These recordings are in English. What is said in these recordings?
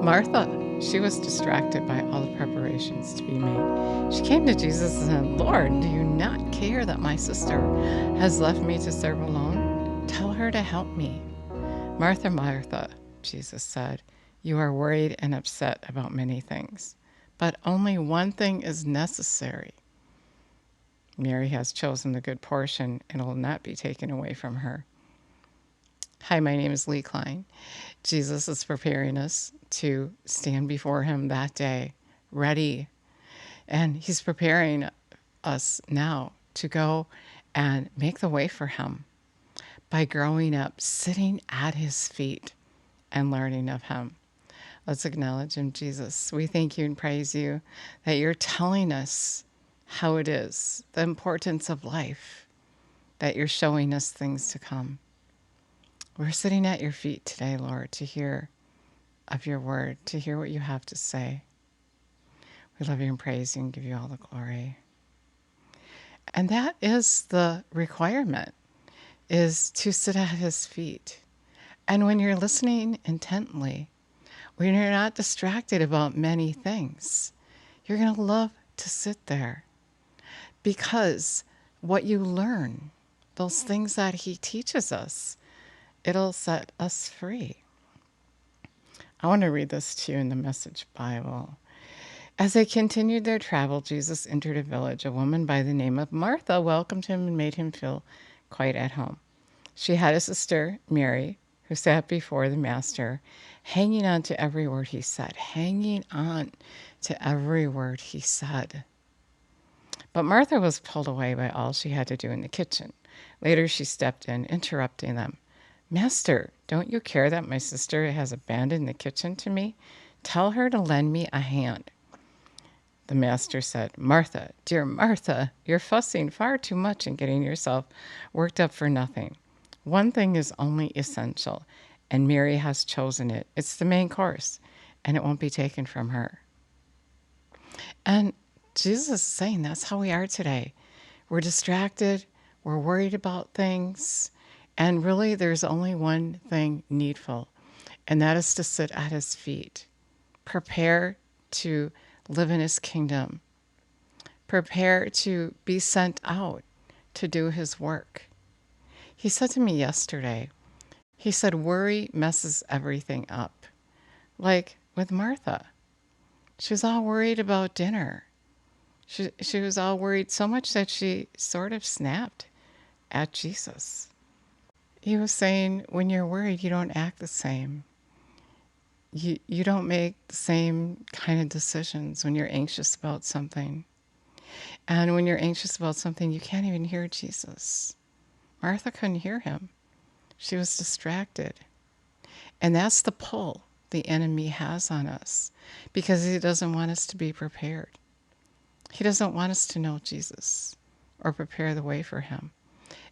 Martha, she was distracted by all the preparations to be made. She came to Jesus and said, Lord, do you not care that my sister has left me to serve alone? Tell her to help me. Martha, Martha, Jesus said, you are worried and upset about many things, but only one thing is necessary. Mary has chosen the good portion, and it will not be taken away from her. Hi, my name is Lee Klein. Jesus is preparing us to stand before him that day, ready. And he's preparing us now to go and make the way for him by growing up, sitting at his feet and learning of him. Let's acknowledge him, Jesus. We thank you and praise you that you're telling us how it is, the importance of life, that you're showing us things to come. We're sitting at your feet today, Lord, to hear of your word, to hear what you have to say. We love you and praise you and give you all the glory. And that is the requirement, is to sit at his feet. And when you're listening intently, when you're not distracted about many things, you're going to love to sit there. Because what you learn, those things that he teaches us, it'll set us free. I want to read this to you in the Message Bible. As they continued their travel, Jesus entered a village. A woman by the name of Martha welcomed him and made him feel quite at home. She had a sister, Mary, who sat before the master, hanging on to every word he said, hanging on to every word he said. But Martha was pulled away by all she had to do in the kitchen. Later she stepped in, interrupting them. Master, don't you care that my sister has abandoned the kitchen to me? Tell her to lend me a hand. The master said, Martha, dear Martha, you're fussing far too much and getting yourself worked up for nothing. One thing is only essential, and Mary has chosen it. It's the main course, and it won't be taken from her. And Jesus is saying that's how we are today. We're distracted, we're worried about things, and really there's only one thing needful, and that is to sit at his feet. Prepare to live in his kingdom. Prepare to be sent out to do his work. He said to me yesterday, he said, worry messes everything up. Like with Martha. She was all worried about dinner. She was all worried so much that she sort of snapped at Jesus. He was saying, when you're worried, you don't act the same. You don't make the same kind of decisions when you're anxious about something. And when you're anxious about something, you can't even hear Jesus. Martha couldn't hear him. She was distracted. And that's the pull the enemy has on us, because he doesn't want us to be prepared. He doesn't want us to know Jesus or prepare the way for him.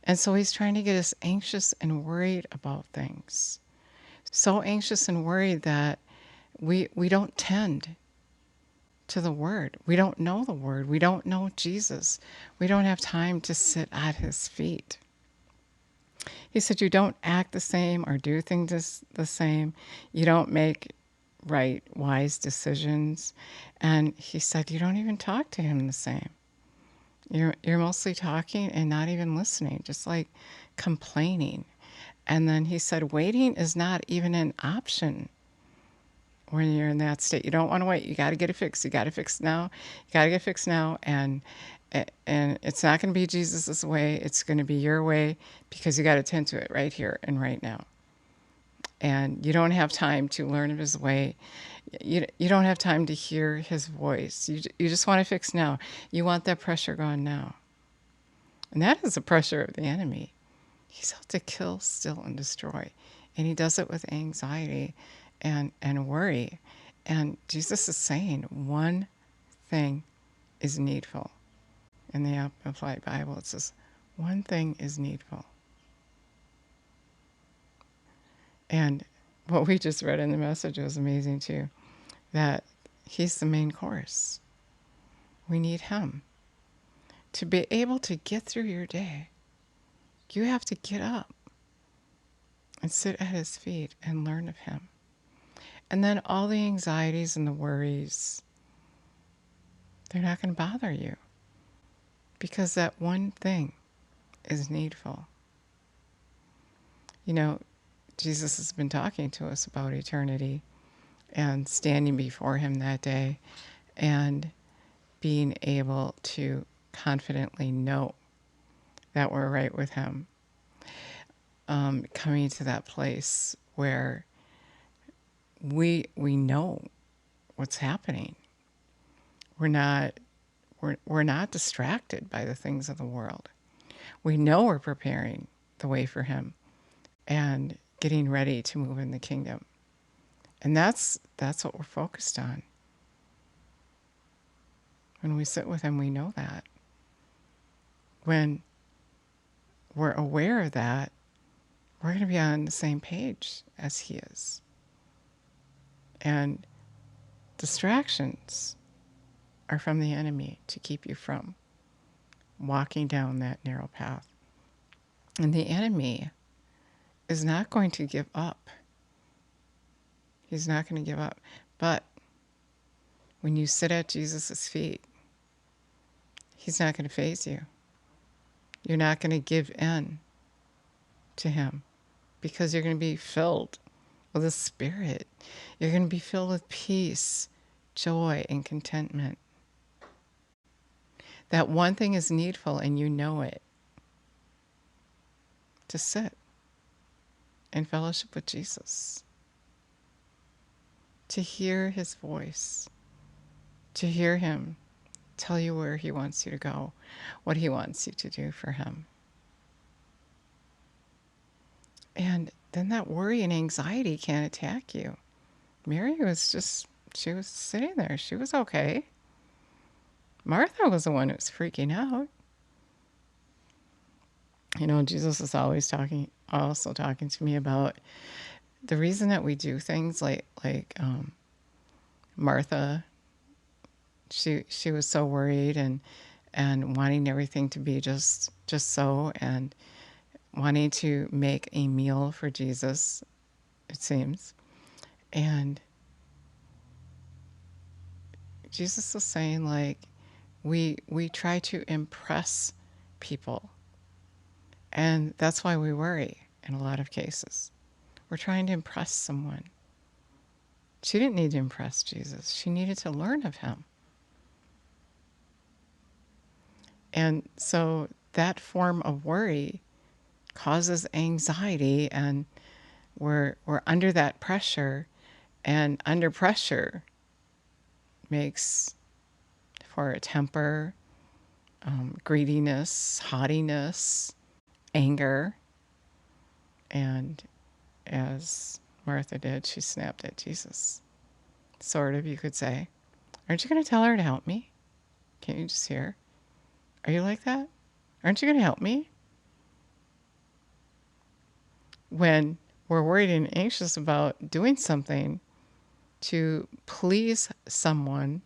And so he's trying to get us anxious and worried about things. So anxious and worried that we don't tend to the Word. We don't know the Word. We don't know Jesus. We don't have time to sit at his feet. He said, you don't act the same or do things the same. You don't make right, wise decisions. And he said, you don't even talk to him the same. You're mostly talking and not even listening, just like complaining. And then he said, waiting is not even an option when you're in that state. You don't want to wait. You got to get it fixed. You got to fix now. You got to get fixed now. And it's not going to be Jesus's way. It's going to be your way, because you got to tend to it right here and right now. And you don't have time to learn of his way. You don't have time to hear his voice. You just want to fix now. You want that pressure gone now. And that is the pressure of the enemy. He's out to kill, steal, and destroy. And he does it with anxiety and worry. And Jesus is saying one thing is needful. In the Amplified Bible, it says, one thing is needful. And what we just read in the Message was amazing too, that he's the main course. We need him. To be able to get through your day, you have to get up and sit at his feet and learn of him. And then all the anxieties and the worries, they're not going to bother you because that one thing is needful. You know, Jesus has been talking to us about eternity and standing before him that day and being able to confidently know that we're right with him. Coming to that place where we know what's happening. We're not distracted by the things of the world. We know we're preparing the way for him and getting ready to move in the kingdom. And that's what we're focused on. When we sit with him, we know that. When we're aware of that, we're going to be on the same page as he is. And distractions are from the enemy to keep you from walking down that narrow path. And the enemy is not going to give up. He's not going to give up. But when you sit at Jesus' feet, he's not going to faze you. You're not going to give in to him because you're going to be filled with the Spirit. You're going to be filled with peace, joy, and contentment. That one thing is needful and you know it. To sit in fellowship with Jesus. To hear his voice. To hear him tell you where he wants you to go, what he wants you to do for him. And then that worry and anxiety can't attack you. Mary she was sitting there. She was okay. Martha was the one who was freaking out. You know, Jesus is also talking to me about the reason that we do things like Martha. She was so worried and wanting everything to be just so, and wanting to make a meal for Jesus, it seems. And Jesus is saying, like, we try to impress people. And that's why we worry in a lot of cases. We're trying to impress someone. She didn't need to impress Jesus. She needed to learn of him. And so that form of worry causes anxiety, and we're under that pressure, and under pressure makes for a temper, greediness, haughtiness, anger, and as Martha did, she snapped at Jesus. Sort of, you could say. Aren't you going to tell her to help me? Can't you just hear? Are you like that? Aren't you going to help me? When we're worried and anxious about doing something to please someone,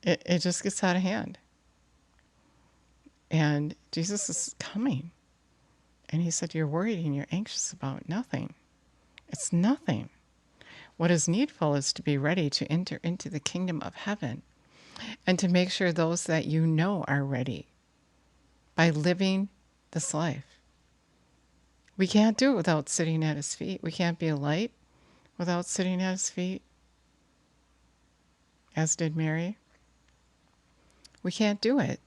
it just gets out of hand. And Jesus is coming. And he said, you're worried and you're anxious about nothing. It's nothing. What is needful is to be ready to enter into the kingdom of heaven and to make sure those that you know are ready by living this life. We can't do it without sitting at his feet. We can't be a light without sitting at his feet, as did Mary. We can't do it.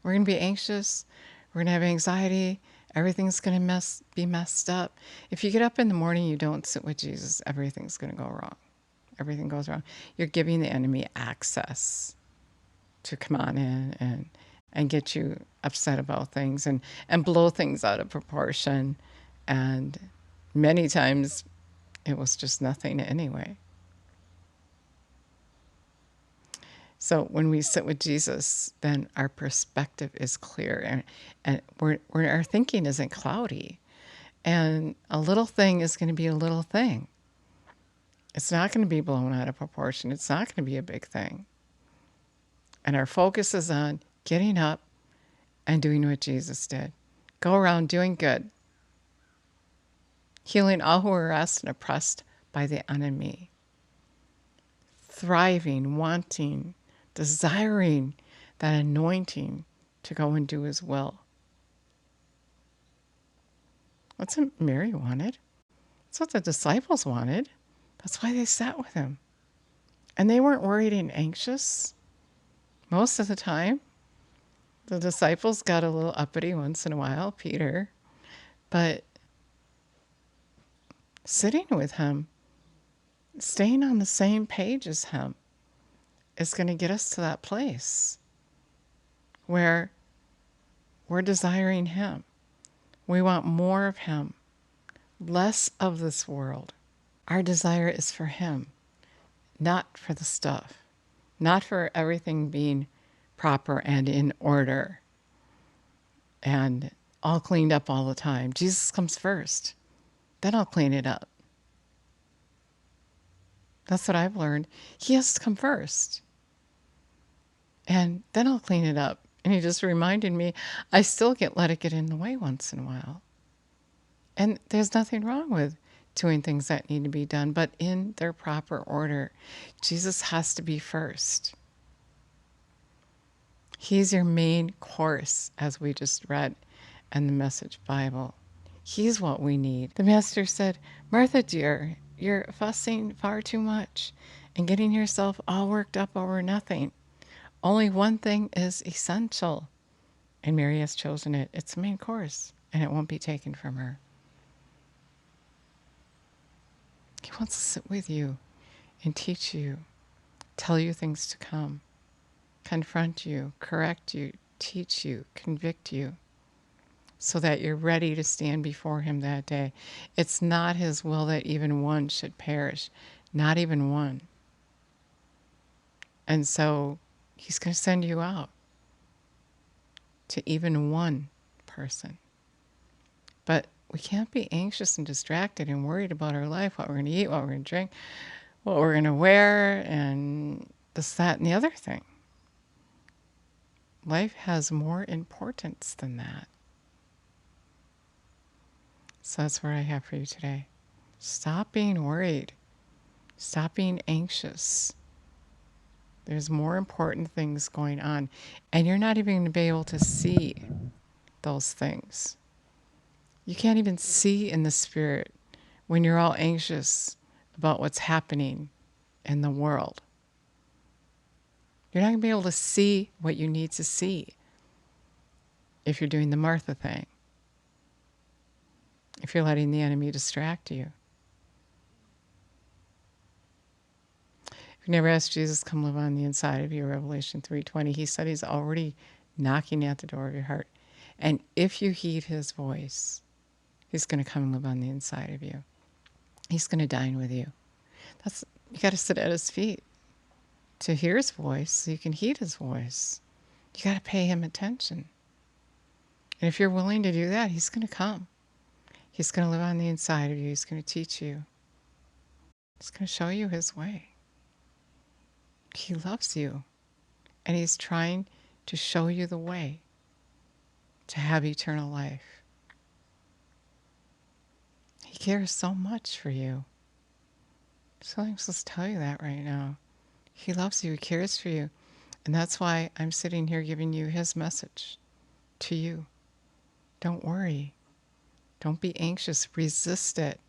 We're going to be anxious. We're going to have anxiety. Everything's going to be messed up. If you get up in the morning, you don't sit with Jesus, everything's going to go wrong. Everything goes wrong. You're giving the enemy access to come on in and get you upset about things and blow things out of proportion. And many times it was just nothing anyway. So when we sit with Jesus, then our perspective is clear, and our thinking isn't cloudy. And a little thing is going to be a little thing. It's not going to be blown out of proportion. It's not going to be a big thing. And our focus is on getting up and doing what Jesus did. Go around doing good healing all who are harassed and oppressed by the enemy, thriving, wanting, desiring that anointing to go and do his will. That's what Mary wanted. That's what the disciples wanted. That's why they sat with him. And they weren't worried and anxious most of the time. The disciples got a little uppity once in a while, Peter, but sitting with him, staying on the same page as him, is going to get us to that place where we're desiring him. We want more of him, less of this world. Our desire is for him, not for the stuff, not for everything being proper and in order and all cleaned up all the time. Jesus comes first. Then I'll clean it up. That's what I've learned. He has to come first. And then I'll clean it up. And he just reminded me, I still let it get in the way once in a while. And there's nothing wrong with doing things that need to be done, but in their proper order. Jesus has to be first. He's your main course, as we just read in the Message Bible. He's what we need. The Master said, Martha, dear, you're fussing far too much and getting yourself all worked up over nothing. Only one thing is essential, and Mary has chosen it. It's the main course, and it won't be taken from her. He wants to sit with you and teach you, tell you things to come, confront you, correct you, teach you, convict you, so that you're ready to stand before him that day. It's not his will that even one should perish, not even one. And so he's going to send you out to even one person. But we can't be anxious and distracted and worried about our life, what we're going to eat, what we're going to drink, what we're going to wear, and this, that, and the other thing. Life has more importance than that. So that's what I have for you today. Stop being worried. Stop being anxious. There's more important things going on. And you're not even going to be able to see those things. You can't even see in the spirit when you're all anxious about what's happening in the world. You're not going to be able to see what you need to see if you're doing the Martha thing, if you're letting the enemy distract you. If you never asked Jesus to come live on the inside of you, Revelation 3:20, he said he's already knocking at the door of your heart. And if you heed his voice, he's going to come and live on the inside of you. He's going to dine with you. You got to sit at his feet to hear his voice so you can heed his voice. You got to pay him attention. And if you're willing to do that, he's going to come. He's going to live on the inside of you. He's going to teach you. He's going to show you his way. He loves you. And he's trying to show you the way to have eternal life. He cares so much for you. So I'm supposed to tell you that right now. He loves you. He cares for you. And that's why I'm sitting here giving you his message to you. Don't worry. Don't be anxious. Resist it.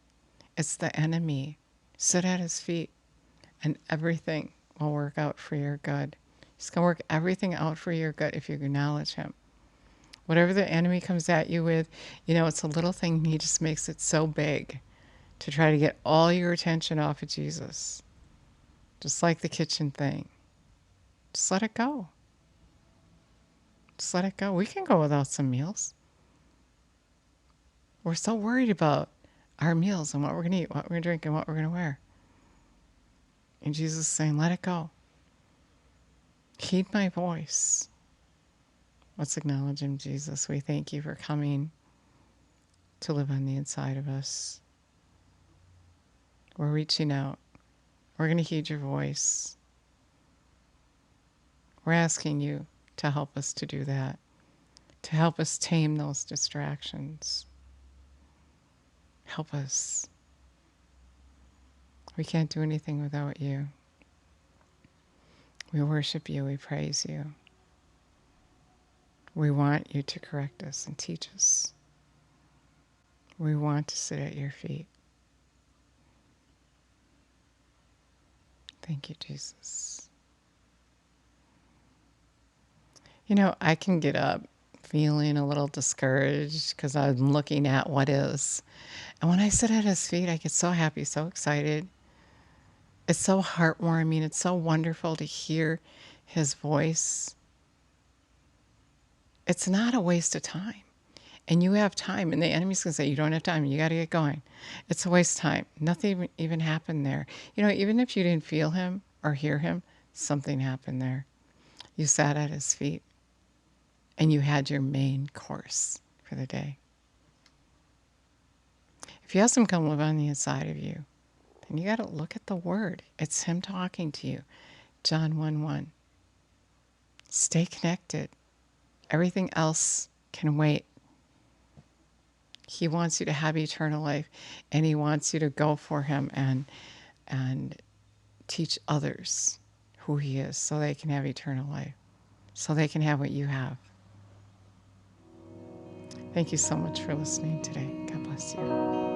It's the enemy. Sit at his feet and everything will work out for your good. He's going to work everything out for your good if you acknowledge him. Whatever the enemy comes at you with, it's a little thing. He just makes it so big to try to get all your attention off of Jesus. Just like the kitchen thing. Just let it go. Just let it go. We can go without some meals. We're so worried about our meals and what we're going to eat, what we're going to drink, and what we're going to wear. And Jesus is saying, let it go. Heed my voice. Let's acknowledge him, Jesus. We thank you for coming to live on the inside of us. We're reaching out. We're going to heed your voice. We're asking you to help us to do that, to help us tame those distractions. Help us. We can't do anything without you. We worship you. We praise you. We want you to correct us and teach us. We want to sit at your feet. Thank you, Jesus. You know, I can get up feeling a little discouraged because I'm looking at what is. And when I sit at his feet, I get so happy, so excited. It's so heartwarming. It's so wonderful to hear his voice. It's not a waste of time. And you have time, and the enemy's going to say, you don't have time, you got to get going. It's a waste of time. Nothing even happened there. You know, even if you didn't feel him or hear him, something happened there. You sat at his feet, and you had your main course for the day. If you ask him to come live on the inside of you, then you got to look at the word. It's him talking to you. John 1:1. Stay connected. Everything else can wait. He wants you to have eternal life, and he wants you to go for him and teach others who he is so they can have eternal life, so they can have what you have. Thank you so much for listening today. God bless you.